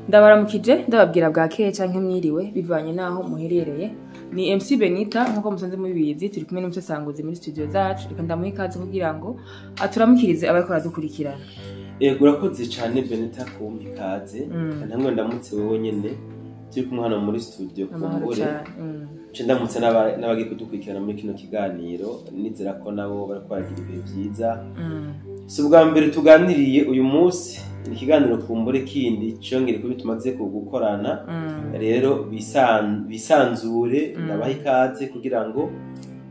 Ndabaramukije ndababwira bwakeye canke mwiriwe bivanye naho muherereye. Ni MC Benita nkuko musanze mubizi, turi kumwe n'umusesanguzi muri studio zacu. Reka ndamuha ikaze kugira ngo aturamukirize abariko baradukurikirana. Urakoze cyane Benita kumpa ikaze. Namwe ndamutse wewe nyene turi kumwe hano muri studio kumbure. Ndamutse n'abagiye kudukurikirana muri kino kiganiro, nizera ko nabo bariko baragira ibihe byiza. Si ubwa mbere tuganiriye uyu munsi, ni ikiganiro kumbure kindi cyongere ko bitumaze gukorana. Rero bisanzure ndabaha ikaze kugira ngo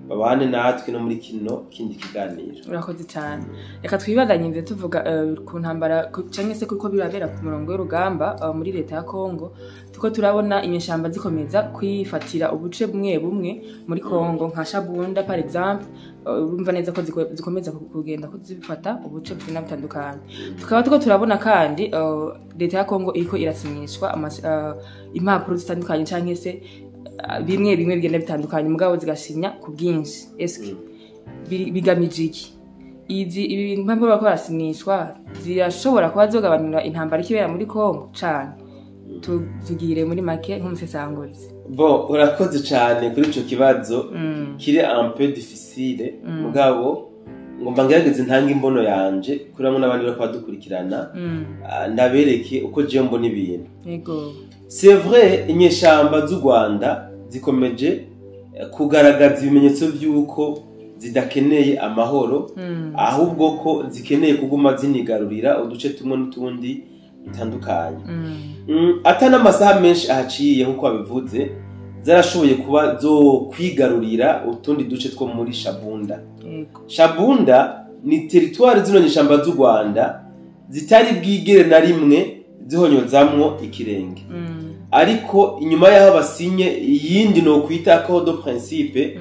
babane natwe no muri kino kindi kiganiro. Urakoze cyane. Reka twibandanye imve tuvuga ku ntambara canke se kuko birabera ku murongo w'urugamba muri leta ya Kongo. Tuko turabona inyeshamba zikomeza kwifatira ubuce bumwe bumwe muri Kongo nka Shabunda par exemple. Urumva neza ko zikomeza kugenda kuzifata ubuce bwina bitandukanye. Tukaba tuko turabona kandi leta ya Kongo iriko irasinyishwa impapuro zitandukanye canke se bimwe bigenda bitandukanye mugabo zigasinya ku bwinshi. Eske bigamije iki? Ibi impamvu bako barasinishwa zirashobora kuba zogabanura intambara ikibera muri Kongo cyane. Tugire muri make nk'umusesanguzi. Urakoze cyane kuri ico kibazo kiri un peu difficile mugabo ngomba ngerageze ntanga imbono yanje kuri bamwe n'abandi bako badukurikirana ndabereke uko je mbona ibintu. Yego. C'est vrai inyeshamba z'u Rwanda zikomeje kugaragaza ibimenyetso by'uko zidakeneye amahoro ahubwo ko zikeneye kuguma zinigarurira uduce tumwe n'utundi bitandukanye. Atana amasaha menshi ahaciye nkuko babivuze zarashoboye kuba zo kwigarurira utundi duce two muri Shabunda. Shabunda ni territoire zino nyeshamba z'u Rwanda zitari bwigere na rimwe zihonyozamwo ikirenge. Ariko inyuma yaho basinye yindi no kwita code de principe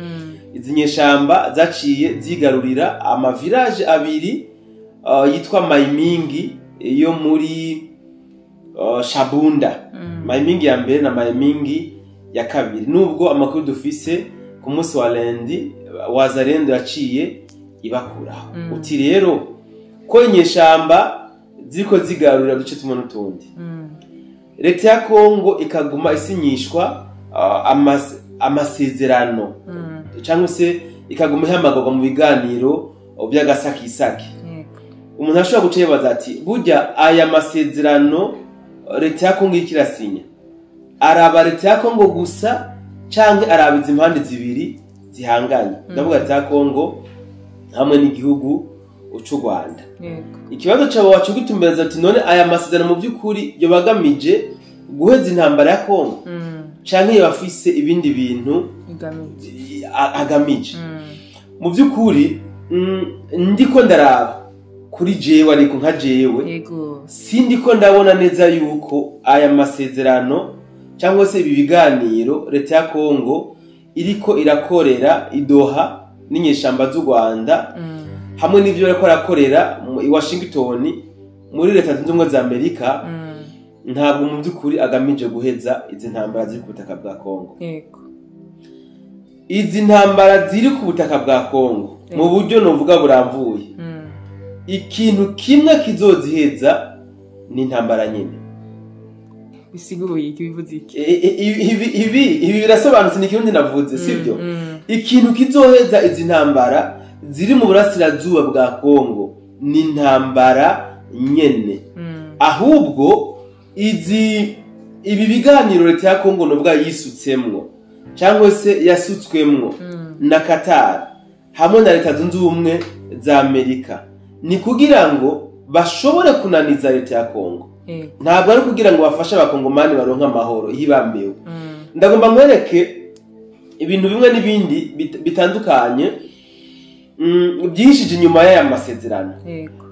izi nyeshamba zaciye zigarurira ama village abiri yitwa Maimingi yo muri Shabunda. Maimingi ya mbere na Maimingi ya kabiri. Nubwo amakuru dufise ku munsi wa Lendi Wazarendo yaciye ibakuraho. Uti rero ko inyeshamba ziko zigarurira duce tumwe n'utundi. Leta ya Kongo ikaguma isinyishwa amasezerano cyangwa se ikaguma ihamagarwa mu biganiro by'agasakisaki. Umuntu ashobora guca yibaza ati burya aya masezerano leta ya Kongo ikirasinya araba leta ya Kongo gusa canke arabiza impande zibiri zihanganye. Ndavuga leta ya Kongo hamwe n'igihugu cy'u Rwanda. Ikibazo cyabo wacugitumbereza ati none aya masezerano mu by'ukuri yo bagamije guheza intambara ya Kongo canke yafise ibindi bintu agamije. Mu by'ukuri ndiko ndaraba kuri jewe ariko nka jewe sindiko ndabona neza yuko aya masezerano cyangwa se ibi biganiro leta ya Kongo iriko irakorera idoha n'inyeshamba z'u Rwanda hamwe n'ivyo bariko barakorera i Washington muri leta zunze ubumwe za Amerika ntabwo mu by'ukuri agamije guheza izi ntambara ziri ku butaka bwa Kongo. Izi ntambara ziri ku butaka bwa Kongo mu buryo novuga buramvuye ikintu kimwe kizoziheza ni intambara nyine. Bisiguye ikibivuze iki? Ibi birasobanutse ni kirundi navuze sivyo? Ikintu kizoheza izi ntambara ziri mu burasirazuba bwa Kongo ni intambara nyene. Ahubwo ibi biganiro leta ya Kongo novuga yisutsemwo cyangwa se yasutswemwo na Qatar hamwe na leta zunze ubumwe za Amerika ni kugira ngo bashobore kunaniza leta ya Kongo. Ntabwo ari kugira ngo bafashe abakongomani baronka amahoro yibambewe. Ndagomba nkwereke ibintu bimwe n'ibindi bitandukanye byishije inyuma y'aya masezerano.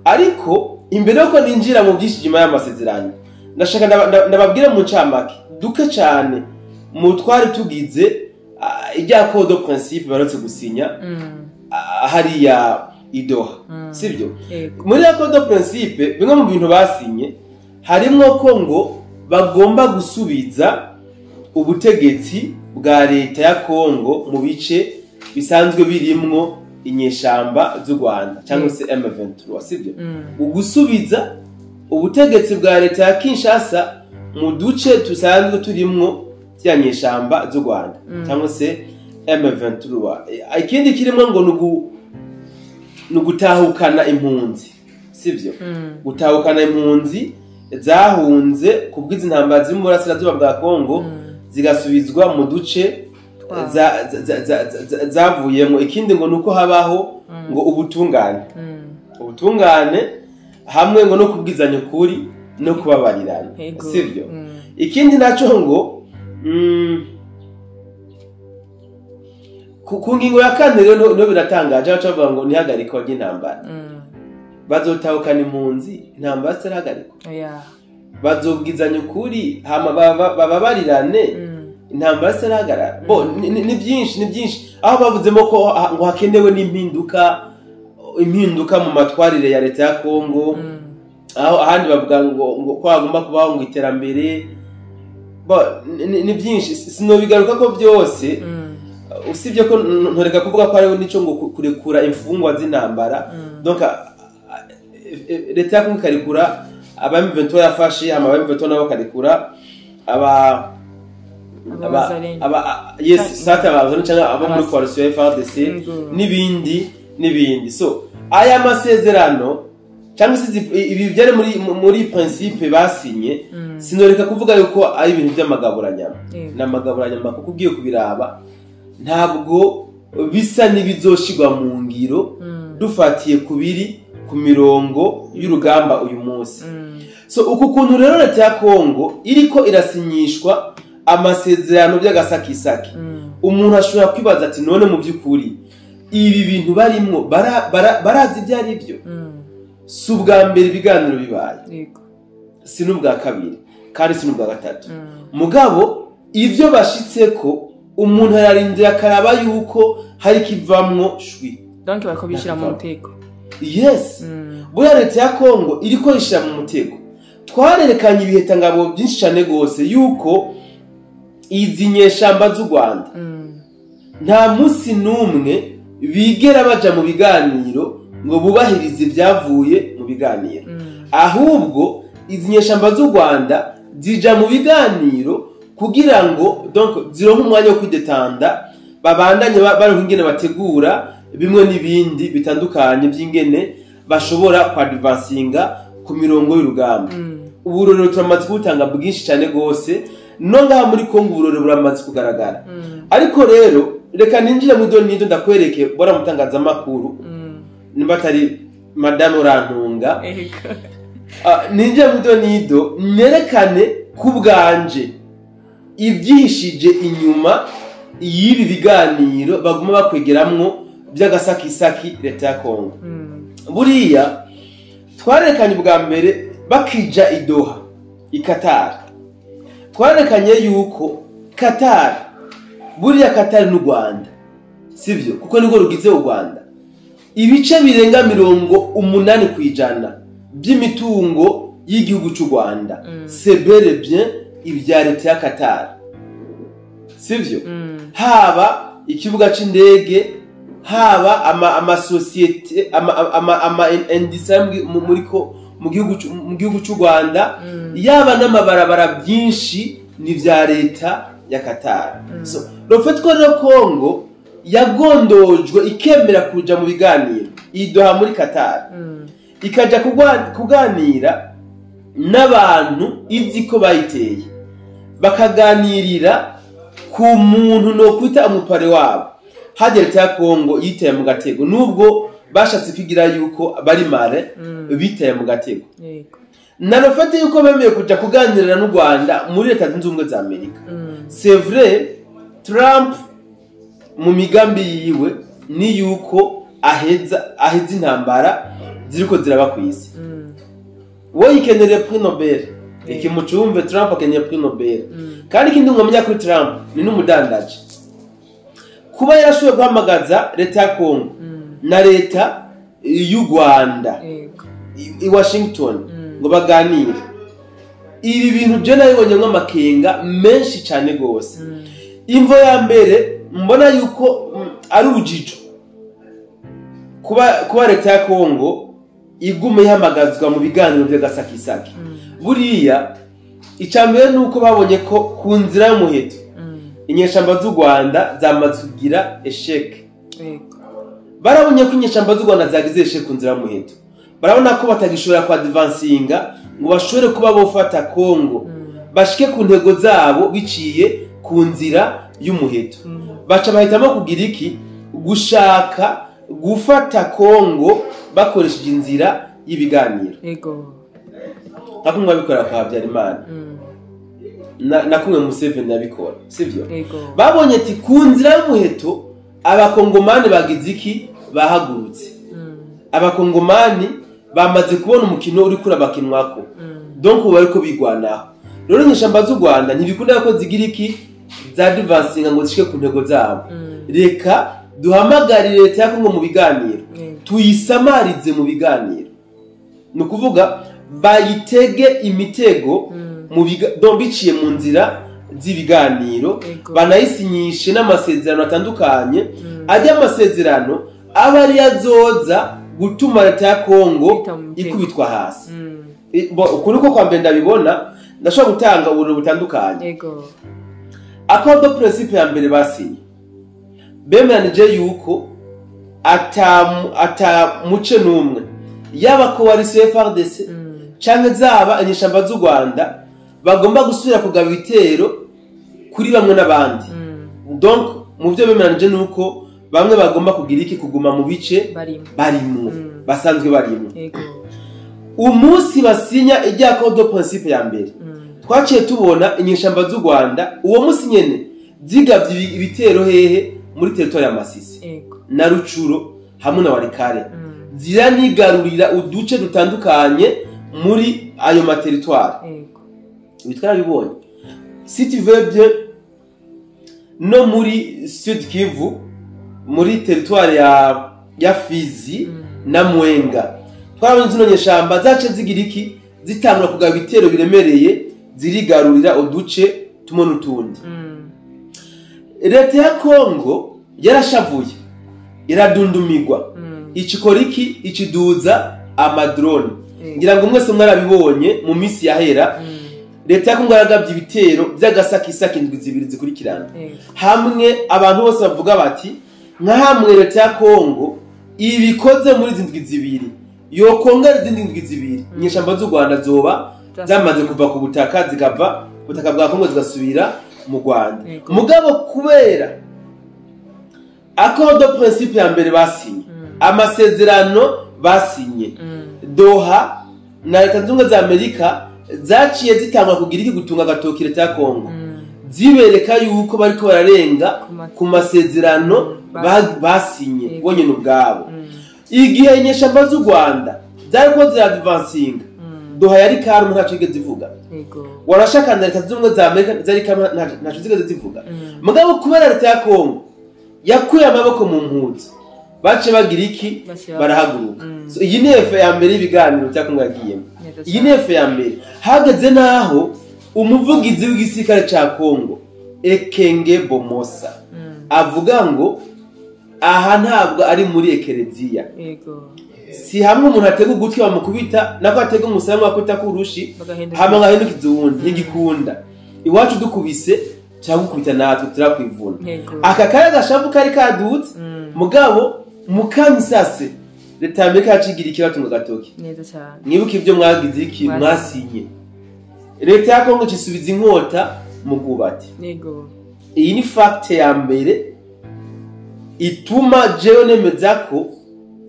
Ariko imbere yuko ninjira mu byishije inyuma y'aya masezerano ndashaka ndababwire mu ncamake duke cyane mu twari tugize ijya code de principe barotse gusinya hariya idoha sibyo? Muri ya code de principe bimwe mu bintu basinye harimo ko ngo bagomba gusubiza ubutegetsi bwa leta ya Kongo mu bice bisanzwe birimwo inyeshamba z'u Rwanda cyangwa se M23 sibyo? Ugusubiza ubutegetsi bwa leta ya Kinshasa mu duce tusanzwe turimwo vyanyeshamba z'u Rwanda cyangwa se M23. Ikindi kirimo ngo nugutahukana impunzi, sivyo? Gutahukana impunzi zahunze kubwiza intambara ziri mu burasirazuba bwa Kongo zigasubizwa mu duce zavuyemo. Ikindi ngo nuko habaho ngo ubutungane hamwe ngo no kubwizanya ukuri no kubabarirana, sivyo? Ikindi naco ngo ku ngingo ya kane rero no biratangaje bavuga ngo nihagarikwa ry'intambara. Bazotahukana impunzi intambara zirahagarikwa. Bazobwizanya ukuri hama bababarirane intambara zirahagarara. Ni byinshi aho bavuzemo ko ngo hakenewe n'impinduka mu matwarire ya leta ya Kongo. Aho ahandi bavuga ngo ko hagomba kubaho ngo iterambere. Ni byinshi sinobigaruka ko byose. Usibye ko ntoreka kuvuga ko ariho nico ngo kurekura imfungwa z'intambara. Donc leta ya Kongo ikarekura abami-23 yafashe, abami-23 nabo karekura yes sata abazana cyangwa abo muri coalition FARDC n'ibindi. So aya masezerano cyangwa se ibi byari muri principe basinye, sinoreka kuvuga yuko ari ibintu by'amagaburanyama. N'amagaburanyama kuko ugiye kubiraba ntabwo bisa nibizoshigwa mu ngiro dufatiye kubiri ku mirongo y'urugamba uyu munsi. So uku kuntu rero leta ya Kongo iriko irasinyishwa amasezerano by'agasakisaki, umuntu ashobora kwibaza ati none mu by'ukuri ibi bintu barimwo barazi byari byo. Si ubwa mbere ibiganiro bibaye, si n'ubwa kabiri kandi si n'ubwa gatatu. Mugabo ivyo bashitseko umuntu yararindira akaraba yuko hari kivamwo shwi, donc bakobishira mu mutego. Yes. Boya leta ya Kongo iriko ishira mu mutego. Twarerekanye ibihetangabo byinshi cyane gose yuko izi nyeshamba z'u Rwanda nta munsi numwe bigera baja mu biganiro ngo bubahirize ibyavuye mu biganiro. Ahubwo izi nyeshamba z'u Rwanda zija mu biganiro kugira ngo donc zironke umwanya wo kwidetanda, babandanye baronka ingene bategura bimwe n'ibindi bitandukanye by'ingene bashobora kwadvancinga ku mirongo y'urugamba. Uburorero turamaze kubutanga bwinshi cyane gose, no ngaha muri Kongo uburorero buramaze kugaragara. Ariko rero reka ninjire mu nido ndakwereke bora mutangaza makuru nimba atari madame Urantunga. Ninjire mu nido nerekane kubwanje ibyihishije inyuma y'ibi biganiro baguma bakwegeramwo by'agasakisaki leta ya Kongo. Buriya twarekanye bwa mbere bakija i Doha i Qatar. Twarekanye yuko Qatar, buriya Qatar n'u Rwanda, sivyo? Kuko niko rugize u Rwanda. Ibice birenga 80% by'imitungo y'igihugu cy'u Rwanda c'est bel et bien ibya leta ya Qatar, sivyo? Haba ikibuga c'indege, haba ama societe ama industrie mu gihugu cy'u Rwanda, yaba n'amabarabara byinshi ni vya leta ya Qatar. So le fait ko Kongo yagondojwe ikemera kuja mu biganiro idoha muri Qatar, ikaja kuganira n'abantu izi ko bayiteye, bakaganirira ku muntu no kwita umupare wabo. Hadi leta ya Kongo yiteye mu gatego, nubwo bashatse kwigira yuko bari mare biteye mu gatego. Narofate yuko bemeye kuja kuganirira n'u Rwanda muri leta zunze ubumwe za Amerika. C'est vrai, Trump mu migambi yiwe ni yuko aheza intambara ziriko ziraba kwisi. Wowe ikenere prix Nobel, ikimucumve Trump akeneye prix Nobel. Kandi ikindi ngomenya kuri Trump ni n'umudandaji. Kuba yarashoboye guhamagaza leta ya Kongo na leta y'u Rwanda i Washington ngo baganire, ibi bintu je nabibonye nk'amakenga menshi cyane gose. Imvo ya mbere mbona yuko ari urujijo kuba leta ya Kongo igume ihamagazwa mu biganiro by'agasakisaki. Buriya icambere nuko babonye ko ku nzira y'umuheto inyeshamba z'u Rwanda zamaze kugira esheke. Barabonye ko inyeshamba z'u Rwanda zagize esheke ku nzira y'umuheto, barabona ko batagishobora kwa advancinga ngo bashobore kuba bofata Kongo bashike ku ntego zabo biciye ku nzira y'umuheto. Baca bahitamo kugira iki? Gushaka gufata Kongo bakoresheje inzira y'ibiganiro. Nako mwabikora kwa Habyarimana na kumwe Museveni nabikora, sivyo? Babonye ati ku nzira y'umuheto abakongomani bagize iki? Bahagurutse. Abakongomani bamaze kubona umukino uri kuri abakinwako, donc ubu bariko bigwanaho. Rero inyeshamba z'u Rwanda ntibikunda ko zigira iki? Za advancinga ngo zishike ku ntego zabo. Reka duhamagarire leta ya Kongo mu biganiro, tuyisamarize mu biganiro. Ni ukuvuga bayitege imitego biciye mu nzira z'ibiganiro, banayisinyishe n'amasezerano atandukanye. Ajya amasezerano aba ari azoza gutuma leta ya Kongo ikubitwa hasi. Ukuri ko kwa mbere ndabibona, ndashobora gutanga ubururu butandukanye. Accord de principe ya mbere basinye bemeranije yuko ata muce n'umwe yaba ko wari FARDC canke zaba inyeshamba z'u Rwanda bagomba gusubira kugaba ibitero kuri bamwe n'abandi. Donc mu byo bemeranije nuko bamwe bagomba kugira iki? Kuguma mu bice barimo basanzwe barimo. Umunsi basinya ijya accord de principe ya mbere, twaciye tubona inyeshamba z'u Rwanda uwo munsi nyene zigavye ibitero hehe? Muri territoire ya Masisi na Rucuro hamwe na Walikale. Ziranigarurira uduce dutandukanye muri ayo materitoire. Bitwara bibonye si tu veux bien no muri Sud Kivu, muri territoire ya Fizi na Mwenga. Twabonye zino nyeshamba zace zigira iki? Zitangura kugaba ibitero biremereye, zirigarurira uduce tumwe n'utundi. Leta ya Kongo yarashavuye, iradundumigwa. Ikikora iki? Ikiduza amadrone. Ngira ngo mwese mwarabibonye mu minsi yahera. Leta ya Kongo yaragabye ibitero by'agasakisaki indwi zibiri zikurikirana. Hamwe abantu bose bavuga bati nka hamwe leta ya Kongo ibikoze muri zindwi zibiri yokongera izindi ndwi zibiri, inyeshamba z'u Rwanda zoba zamaze kuva ku butaka zigava ubutaka bwa Kongo zigasubira mu Rwanda. Mugabo kubera accord de principe ya mbere basinye, amasezerano basinye, Doha na Leta Zunze za Amerika zaciye zitangwa kugira iki? Gutunga agatoki leta ya Kongo, zibereka yuko bariko bararenga ku masezerano basinye bonyene ubwabo. Igihe inyeshamba z'u Rwanda zariko ziradvancinga, Doha yari karume ntaco yigeze zivuga. Warashaka na Leta Zunze za Amerika zari karume ntaco zigeze zivuga. Mugabo kubera leta ya Kongo yakuye amaboko mu mpuzu, bace bagira iki? Barahaguruka. So iyi ni efe ya mbere y'ibiganiro cya Kongo yagiyemo. Iyi ni efe ya mbere. Hageze naho umuvugizi w'igisirikare ca Kongo Ekenge Bomosa avuga ngo aha ntabwo ari muri ekereziya. Si hamwe umuntu atega ugutwi bamukubita nako atega umusaya wakwita kurushi hama ngahindukiza uwundi ntigikunda. Iwacu dukubise cyangwa gukubita natwe turakwivuna. Aka kaya gashavu kari kadutse mugabo mukanyisase leta ya Amerika yacigira ikiratunga gatoki. Mwibuke ibyo mwagize iki? Mwasinye. Leta ya Kongo kisubiza inkota mu bwubati. Iyi ni fact ya mbere ituma jewe nemeza ko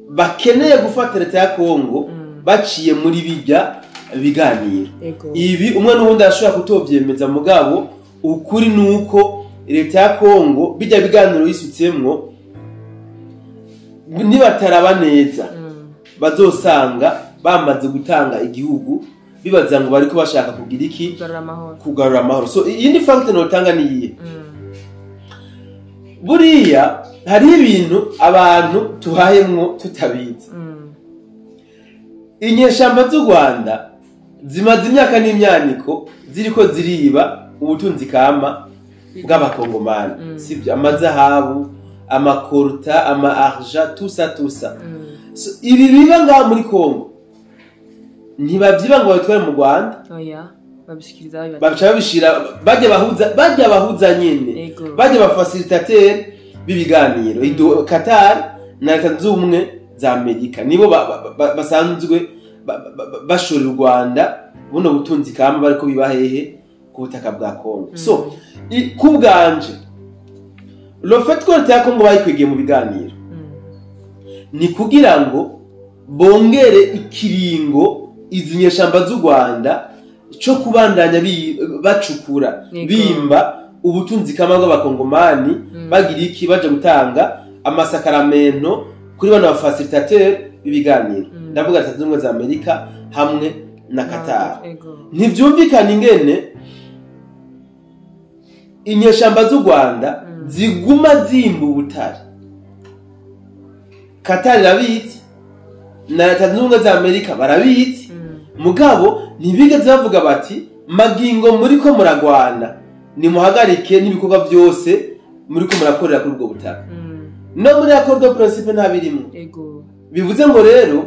bakeneye gufata leta ya Kongo baciye muri bijya biganiro. Ibi umwe n'ubundi ashobora kutobyemeza, mugabo ukuri nuko leta ya Kongo bijya biganiro yisutsemwo nibataraba neza bazosanga bamaze gutanga igihugu bibaza ngo bariko bashaka kugira iki? Kugarura amahoro. So iyi ni fact notanga niyihe? Buriya hari ibintu abantu tuhayemwo tutabizi. Inyeshamba z'u Rwanda zimaze imyaka n'imyaniko ziriko ziriba ubutunzi kama bw'abakongomani, sibyo? Amazahabu, amakorta, argent, tout ça. So ibi biba ngaha muri Kongo ntibavyiba ngo batware mu Rwanda. babica babishira bajya bahuza nyene bajya bafacilitateur b'ibiganiro Qatar na Leta Zunze Ubumwe za Amerika nibo basanzwe bashora u Rwanda buno butunzi kama bariko bibahehe ku butaka bwa Kongo. So kubganje le fait ko Leta ya Kongo bayikwegeye mu biganiro ni kugira ngo bongere ikiringo izi nyeshamba z'u Rwanda cyo kubandanya bacukura bimba ubutunzi kama bw'abakongomani bagira iki baje gutanga amasakaramento kuri bana facilitateur b'ibiganiro ndavuga Leta Zunze Ubumwe za Amerika hamwe na Qatar. Ntivyumvikana ingene inyeshamba z'u Rwanda ziguma zimba ubutare. Qatar irabitse na Leta Zunze Ubumwe za Amerika barabitse mugabo ntibigeze bavuga bati magingo muri ko muragwana ni muhagarike n'ibikorwa byose muri ko murakorera kuri ubwo butaka. No muri accord de principe ntabirimo. Bivuze ngo rero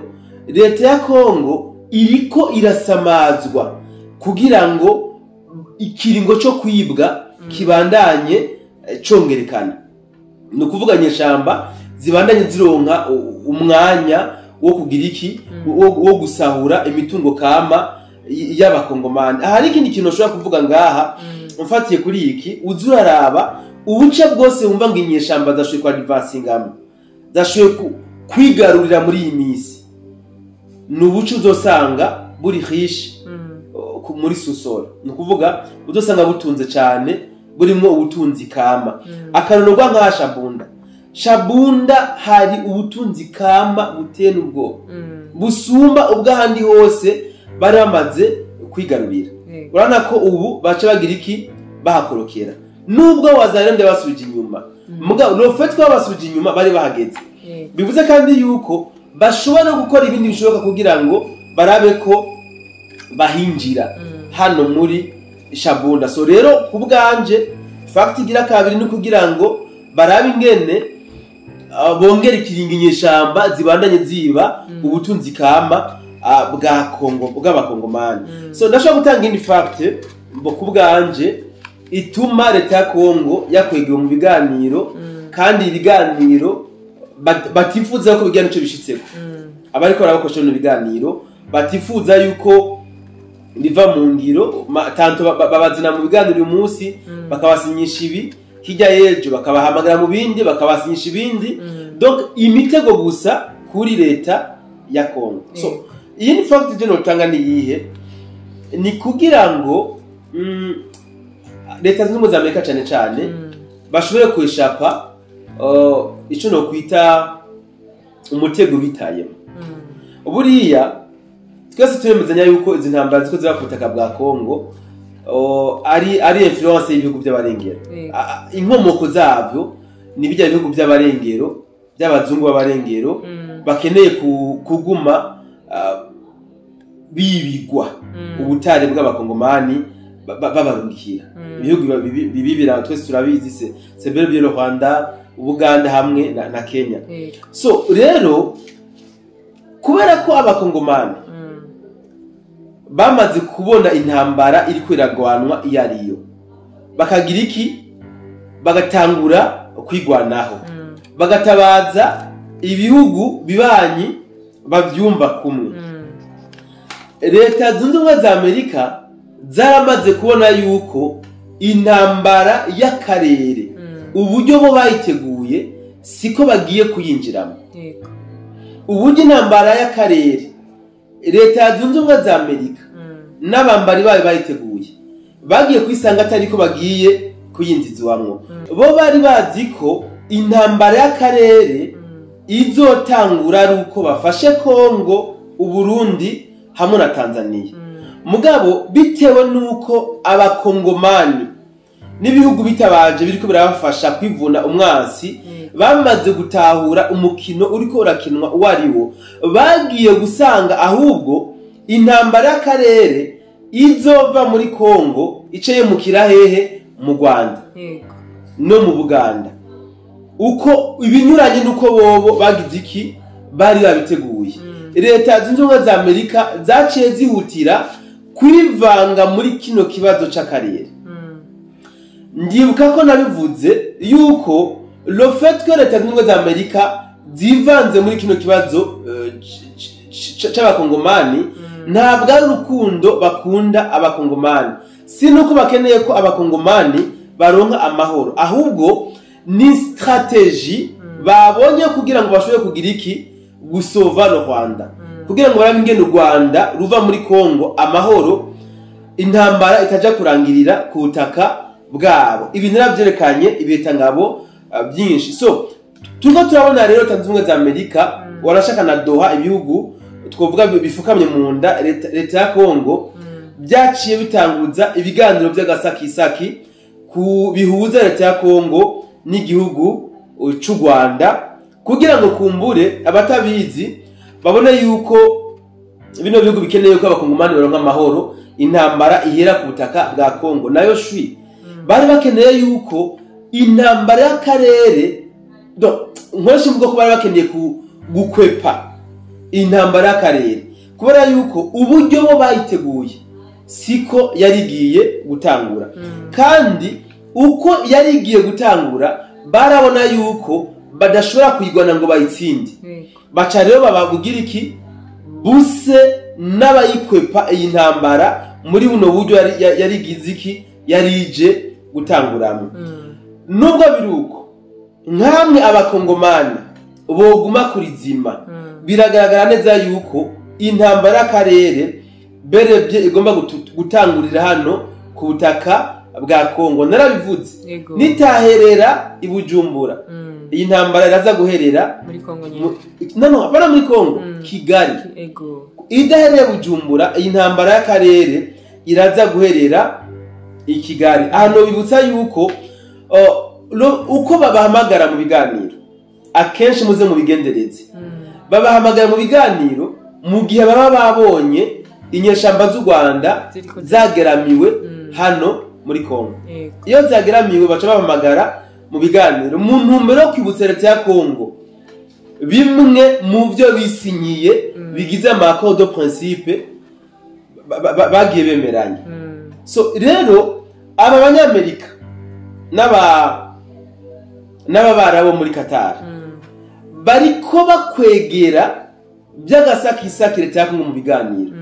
Leta ya Kongo iriko irasamazwa kugira ngo ikiringo cyo kwibwa kibandanye congerekana. No kuvuga nyeshamba zibandanye zironka umwanya wo kugira iki wo gusahura imitungo kama y'abakongomani. Ahari ikindi kintu ushobora kuvuga ngaha mfatiye kuri iki uzuraraba ubuce bwose wumva ngo inyeshamba zashoye kwa advancingamo zashoye kwigarurira muri iyi misi nubuce uzosanga buri riche muri susoro no kuvuga uzosanga butunze cyane burimo ubutunzi kama akaronogwa nka Shabunda hari ubutunzi kama buteye n'ubwo busumba ubwahandi hose bari bamaze kwigarurira. Urana ko ubu baca bagira iki bahakorokera nubwo wazarende basubije inyuma mugabo no fait ko basubije inyuma bari bahageze. Bivuze kandi yuko bashobora gukora ibindi bishoboka kugira ngo barabe ko bahinjira hano muri Shabunda. So rero kubganje fact igira kabiri ni kugira ngo barabe ingene bongera ikiringo inyeshamba zibandanye ziba ubutunzi kama bwa Kongo bw'abakongomani. So ndashaka gutanga indi fact kubganje ituma Leta ya Kongo yakwegeye mu biganiro kandi ibiganiro batifuza ko bijyana cyo bishitseko abariko barabakosha no biganiro batifuza yuko biva mu ngiro tanto babazina mu biganiro uyu munsi bakabasinyisha ibi kijya yejo bakabahamagara mu bindi bakabasinyisha ibindi donc imitego gusa kuri Leta ya Kongo. So iyi ni fact je notanga ni yihe ni kugira ngo Leta Zunze Ubumwe za Amerika cyane bashobore kwishapa ico no kwita umutego bitayemo. Buriya twese turemezanya yuko izi ntambara ziko ziba ku butaka bwa Kongo ari influence y'ibihugu by'abarengero. Inkomoko zavyo ni bijya ibihugu by'abarengero by'abazungu b'abarengero bakeneye kuguma bibigwa ubutare bw'abakongomani babarungikira ibihugu bibibira twese turabizi se bero Rwanda Uganda hamwe na Kenya. So rero kubera ko abakongomani bamaze kubona intambara iri kwiragwanwa iyariyo bakagira iki bagatangura kwigwanaho bagatabaza ibihugu bibanyi bavyumva kumwe. Leta Zunze Ubumwe za Amerika zaramaze kubona yuko intambara y'akarere uburyo bo bayiteguye siko bagiye kuyinjiramo. Uburyo intambara y'akarere Leta Zunze Ubumwe za Amerika n'abambari bayo bayiteguye bagiye kwisanga atari ko bagiye kuyinzizwamwo. Bo bari bazi ko intambara y'akarere izotangura ari uko bafashe Kongo, Uburundi hamwe na Tanzania. Mugabo bitewe nuko abakongomani n'ibihugu bitabaje biriko birabafasha kwivuna umwansi bamaze gutahura umukino uriko urakinwa wariwo bagiye gusanga ahubwo intambara y'akarere izova muri Kongo iceye mu kirahehe mu Rwanda no mu Buganda uko ibinyuranye nuko bobo bagize iki bari babiteguye. Leta Zunze Ubumwe za Amerika zaciye zihutira kwivanga muri kino kibazo c'akarere. Ndibuka ko nabivuze yuko le fait que leta z'ubumwe za Amerika zivanze muri kino kibazo c'abakongomani ntabwo ari urukundo bakunda abakongomani, si nuko bakeneye ko abakongomani baronka amahoro, ahubwo ni strategie babonye kugira ngo bashobore kugira iki gusova le Rwanda, kugira ngo barabe ingene u Rwanda ruva muri Kongo amahoro, intambara itaja kurangirira ku butaka bwabo. Ibi naravyerekanye ibitangabo byinshi. So turiko turabona rero Leta z'Ubumwe za Amerika warashaka na Doha, ibihugu twovuga bifukamye mu nda leta ya Kongo byaciye bitanguza ibiganiro by'agasakisaki ku bihuza leta ya Kongo n'igihugu c'u Rwanda, kugira ngo kumbure abatabizi babone yuko bino bihugu bikeneye ko abakongomani baronka amahoro, intambara ihera ku butaka bwa Kongo. Nayo shwi bari bakeneye yuko intambara y'akarere nkoresha mvuga ko bari bakeneye gukwepa intambara y'akarere, kubera yuko uburyo bo bayiteguye siko yarigiye gutangura, kandi uko yarigiye gutangura barabona yuko badashobora kuyigwana ngo bayitsinde. Baca rero bababugira iki buse n'abayikwepa iyi ntambara muri buno buryo yarigize iki yarije gutanguramo. Nubwo biruko nkamwe abakongomani boguma kurizima, biragaragara neza yuko intambara y'akarere berebye igomba gutangurira hano ku butaka bwa Kongo. Narabivuze nitaherera i Bujumbura, iyi ntambara iraza guherera muri Kongo apana muri Kongo, Kigali. Idahereye Bujumbura, iyi ntambara y'akarere iraza guherera i Kigali. Hano bibutsa yuko uko babahamagara mu biganiro, akenshi muze mu bigendereze, babahamagara mu biganiro mu gihe baba babonye inyeshamba z'u Rwanda zageramiwe hano muri Kongo. Iyo zageramiwe baca babahamagara mu biganiro mu ntumbero yo kwibutsa leta ya Kongo bimwe mu byo bisinyiye bigize accord de principe bagiye bemeranya. So rero aba banyamerika n'ababara bo muri Qatar bariko bakwegera by'agasakisaki leta ya Kongo mu biganiro,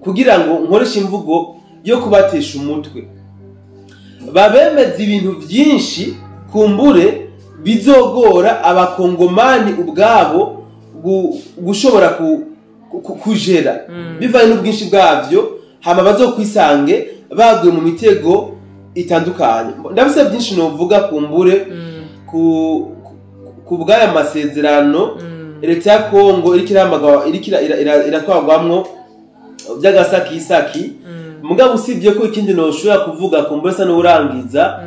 kugira ngo nkoresha imvugo yo kubatesha umutwe, babemeza ibintu byinshi kumbure bizogora abakongomani ubwabo gushobora kujera bivanye n'ubwinshi bwavyo, hama bazokwisange baguye mu mitego itandukanye. Ndabise byinshi novuga kumbure ku bw'aya masezerano leta ya Kongo iratwagwamwo by'agasakisaki. Mugabo usibye ko ikindi noshobora kuvuga kumbure sa n'urangiza,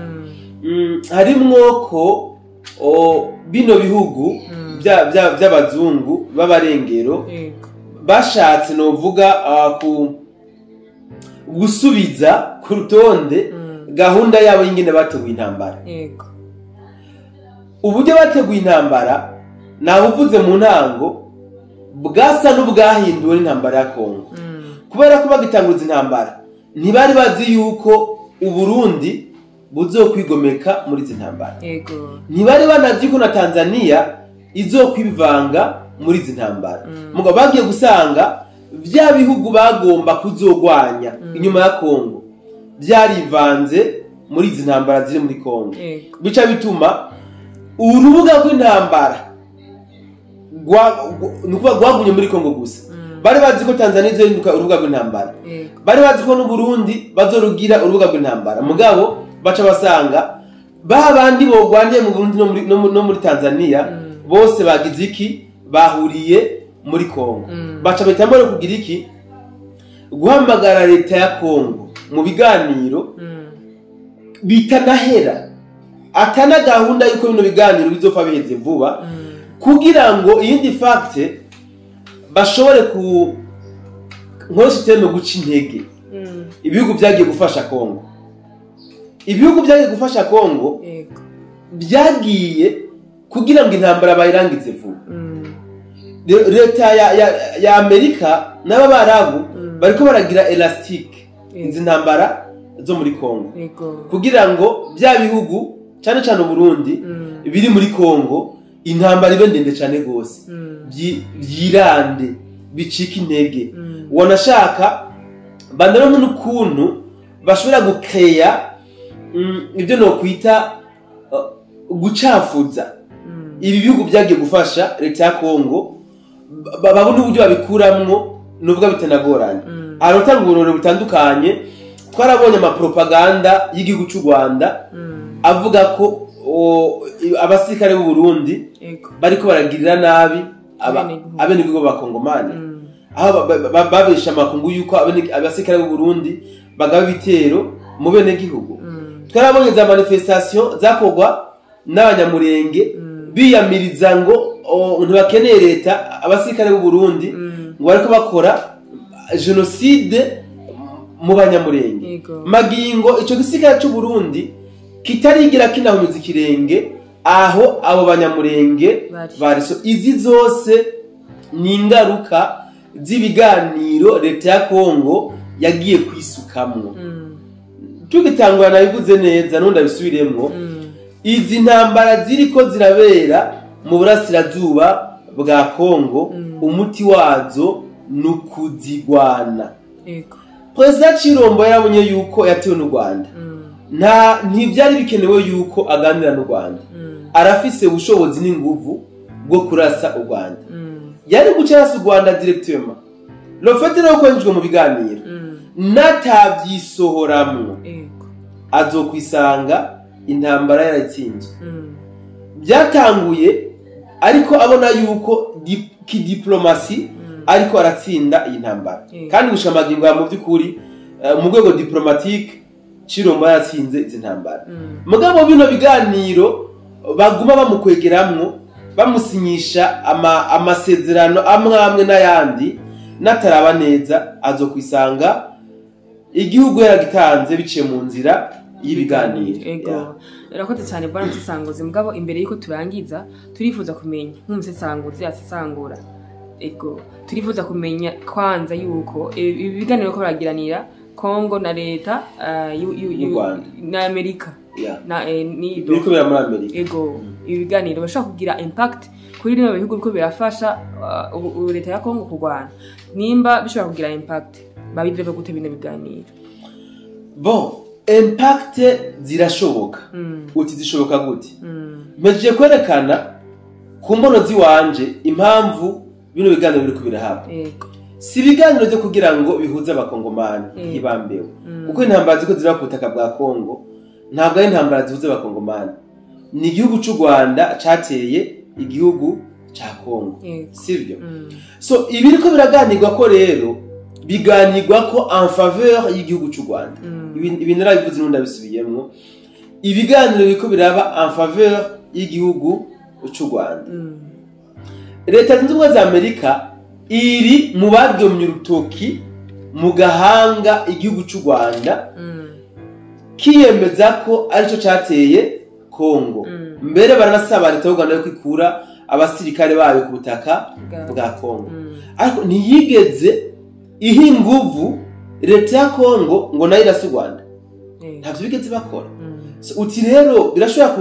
harimwo ko bino bihugu by'abazungu b'abarengero bashatse novuga gusubiza ku rutonde gahunda yabo y'ingene bateguye intambara. Uburyo bateguye intambara nabuvuze mu ntango bwasa n'ubwahinduwe n'intambara ya Kongo, kubera ko bagitanguriza intambara ntibari bazi yuko Uburundi buzokwigomeka muri izi ntambara, ntibari banazi ko na Tanzania izokwivanga muri izi ntambara. Mugabo bagiye gusanga vya bihugu bagomba kuzogwanya inyuma ya Kongo byarivanze muri izi ntambara ziri muri Kongo, bica bituma urubuga rw'intambara gwagumye muri Kongo gusa. Bari bazi ko Tanzania izohinduka urubuga rw'intambara, bari bazi ko n'Uburundi bazorugira urubuga rw'intambara, mugabo baca basanga babandi bogwaniye mu Burundi no muri Tanzania bose bagize iki bahuriye muri Kongo. Baca betamo no kugira iki guhamagara leta ya Kongo mu biganiro bitanahera, atana gahunda yuko bino biganiro bizopfa biheze vuba, kugira ngo iyindi fact bashobore nkoresha terme guca intege ibihugu byagiye gufasha Kongo. Ibihugu byagiye gufasha Kongo byagiye kugira ngo intambara bayirangize vuba. Leta ya Amerika n'abarabu bariko baragira elastique izi ntambara zo muri Kongo Yego. kugira ngo bya bihugu cyane cyane Burundi biri muri Kongo intambara ibe ndende cyane gose byirande bicika intege wanashaka bandana n'ukuntu bashobora gukreya ibyo no kwita gucafuza ibi bihugu byagiye gufasha leta ya Kongo babona uburyo babikuramwo nuvuga bitanagoranye arotanga uburoro butandukanye twarabonye amapropaganda y'igihugu cy'u Rwanda avuga ko abasirikare b'u Burundi bariko baragirira nabi abenegihugu b'Abakongomani aho babesha amakungu yuko abasirikare b'u Burundi bagaba ibitero mu benegihugu twarabonye za manifestation zakorwa n'abanyamurenge biyamiriza ngo ntibakeneye leta abasirikare b'u Burundi ngo bariko bakora genocide mu banyamurenge magingo ico gisirikare cy'u Burundi kitarigira kinahumiza ikirenge aho abo banyamurenge bariso izi zose ni ingaruka z'ibiganiro leta ya Kongo yagiye kwisukamwo tugitangura nabivuze neza nundi abisubiremwo izi ntambara ziriko zirabera mu burasirazuba bwa Kongo umuti wazo nukuzigwana President Chirombo yarabonye yuko yatewe n'u Rwanda ntibyari bikenewe yuko aganira n'u Rwanda arafise ubushobozi n'inguvu bwo kurasa u Rwanda yari gucarasa u Rwanda directement le fait de kwinjizwa mu biganiro natavyisohoramwo azokwisanga intambara yaratsinzwe byatanguye ariko abona yuko kidiplomasi ariko aratsinda iyi ntambara kandi gushamaginga mu byukuri mu rwego diplomatique Chirombo yatsinze izi ntambara mugabo bino biganiro baguma bamukwegeramwo bamusinyisha amasezerano amwe n'ayandi nataraba neza azokwisanga igihugu yaragitanze biciye mu nzira y'ibiganiro. Rakoze cyane bwana Musesanguzi mugabo imbere yuko turangiza turifuza kumenya nk'umusesanguzi asesangura turifuza kumenya kwanza yuko ibi biganiro ko baragiranira Kongo na leta na Amerika biriko bira muri Amerika ibi biganiro bashaka kugira impact kuri bino bihugu biko birafasha leta ya Kongo kurwana nimba bishobora kugira impact babivye gute bino biganiro bon impact zirashoboka uti zishoboka gute meje kwerekana ku mbono ziwanje impamvu bino biganiro biriko birahaba si biganiro byo kugira ngo bihuze Abakongomani ibambewe kuko intambara ziko zira ku butaka bwa Kongo ntabwo ari intambara zihuze Abakongomani ni igihugu cy'u Rwanda cateye igihugu ca Kongo sivyo so ibiriko biraganirwa ko rero biganirwa ko en faveur y'igihugu cy'u Rwanda ibi narabivuze n'undi abisubiyemwo ibiganiro biriko biraba en faveur y'igihugu cy'u Rwanda leta zunze ubumwe za Amerika iri mu badomye urutoki mu gahanga igihugu cy'u Rwanda kiyemeza ko arico cateye Kongo mbere baranasaba leta y'u Rwanda yo kwikura abasirikare bayo ku butaka bwa Kongo ariko ntiyigeze ihi nguvu leta ya Kongo ngo nayo irasa u Rwanda ntavyo bigeze bakora uti rero birashobora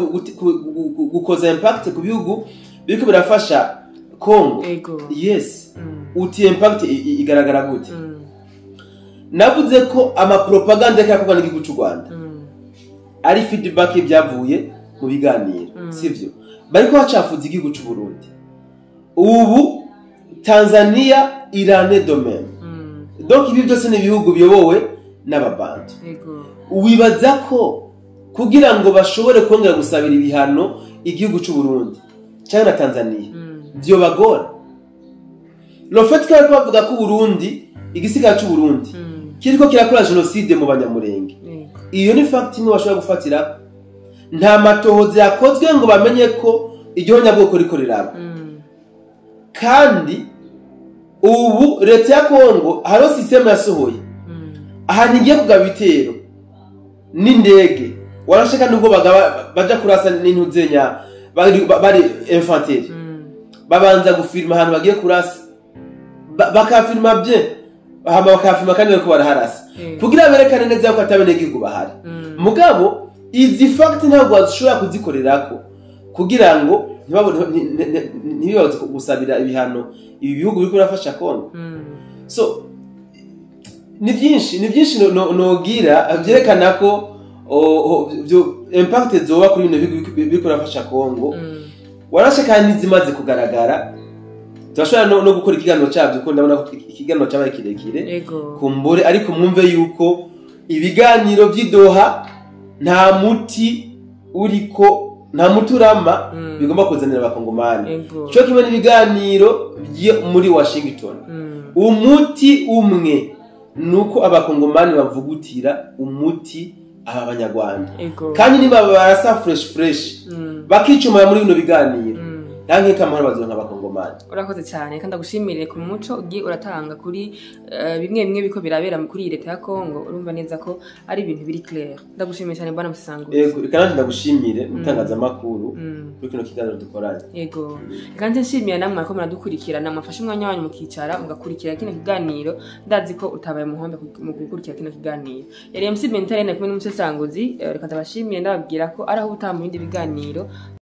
gukoza impact ku bihugu biriko birafasha Kongo yes uti impact igaragara gute navuze ko amapropaganda y'akakorwa n'igihugu cy'u Rwanda ari feedback y'ibyavuye mu biganiro sivyo bariko bacafuza igihugu cy'u Burundi ubu Tanzania irane domaine donc ibi byose ni ibihugu biyobowe n'ababantu wibaza ko kugira ngo bashobore kongera gusabira ibihano igihugu cy'u Burundi cyangwa na Tanzania byo bagora le fait que bavuga ko Burundi igisiga cy'u Burundi kiriko kirakora genocide mu banyamurenge iyo ni fact imwe bashobora gufatira nta matohoza yakozwe ngo bamenye ko igihonya bwoko riko riraba kandi ubu leta ya Kongo haro system yasohoye aha ngiye kugaba bitero n'indege warashaka nubwo baja kurasa n'intuzenya bari infantry babanza gufirma ahantu bagiye kurasa bakafirma bye hama bakafima kandi bariko baraharasa kugira berekane neza ko atabenegihugu bahari mugabo izi fact ntabwo washobora kuzikorerako kugira ngo ntibibaze gusabira ibihano ibi bihugu biriko birafasha Kongo so ni byinshi nogira vyerekana ko impact zoba kuri bino bihugu biriko birafasha Kongo warashe kandi zimaze kugaragara turashobora no gukora ikiganiro cyabyo kuko ndabona ko ikiganiro cyabaye kirekire kumbure ariko mwumve yuko ibiganiro by'Idoha nta muti urama bigomba kuzanira abakongomani cyo kimwe n'ibiganiro muri Washington umuti umwe nuko abakongomani bavugutira umuti aba banyarwanda kandi niba barasa fresh bakicuma muri bino biganiro nange kamahoro bazonka abakongomani urakoze cyane kandi ndagushimire ku muco ugiye uratanga kuri bimwe biko birabera kuri leta ya Kongo urumva neza ko ari ibintu biri clair ndagushimiye cyane bwana Musango yego kandi ndagushimire mutangaza makuru kuri kino kiganiro dukoranye yego kandi nshimiye namwe ko muradukurikirana mwafashe umwanya wanyu mukicara mugakurikira kino kiganiro ndazi ko utabaye muhombe mu gukurikira kino kiganiro yari MC Bentarene kumwe n'umusesanguzi reka ndabashimiye ndababwira ko araho utamu bindi biganiro